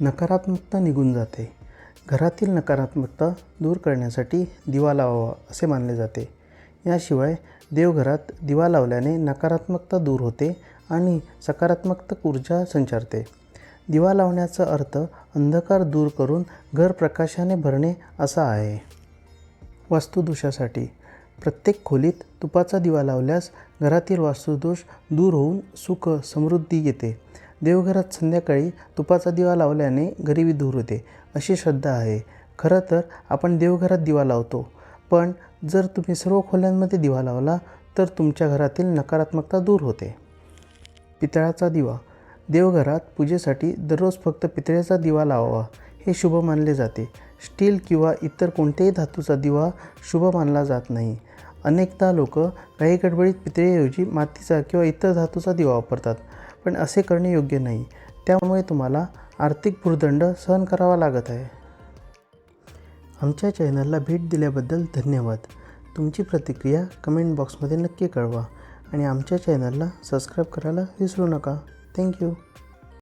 नकारात्मकता निघून जाते. घरातील नकारात्मकता दूर करण्यासाठी दिवा लावावा असे मानले जाते. याशिवाय देवघरात दिवा लावल्याने नकारात्मकता दूर होते आणि सकारात्मक ऊर्जा संचारते. दिवा लावण्याचा अर्थ अंधकार दूर करून घर प्रकाशाने भरणे असा आहे. वास्तुदोषासाठी प्रत्येक खोलीत तुपाचा दिवा लावल्यास घरातील वास्तुदोष दूर होऊन सुख समृद्धी येते. देवघरात संध्याकाळी तुपाचा दिवा लावल्याने गरिबी दूर होते अशी श्रद्धा आहे. खरं तर आपण देवघरात दिवा लावतो, पण जर तुम्ही सर्व खोल्यांमध्ये दिवा लावला तर तुमच्या घरातील नकारात्मकता दूर होते. पितळाचा दिवा देवघरात पूजेसाठी दररोज फक्त पितळेचा दिवा लावावा हे शुभ मानले जाते. स्टील किंवा इतर कोणत्याही धातूचा दिवा शुभ मानला जात नाही. अनेकदा लोक काही गडबडीत पितळेऐवजी मातीचा किंवा इतर धातूचा दिवा वापरतात, पण असे करणे योग्य नाही. त्यामुळे तुम्हाला आर्थिक भुर्दंड सहन करावा लागत आहे. आमच्या चॅनलला भेट दिल्याबद्दल धन्यवाद. तुमची प्रतिक्रिया कमेंट बॉक्समध्ये नक्की कळवा आणि आमच्या चॅनलला सबस्क्राईब करायला विसरू नका. थँक्यू.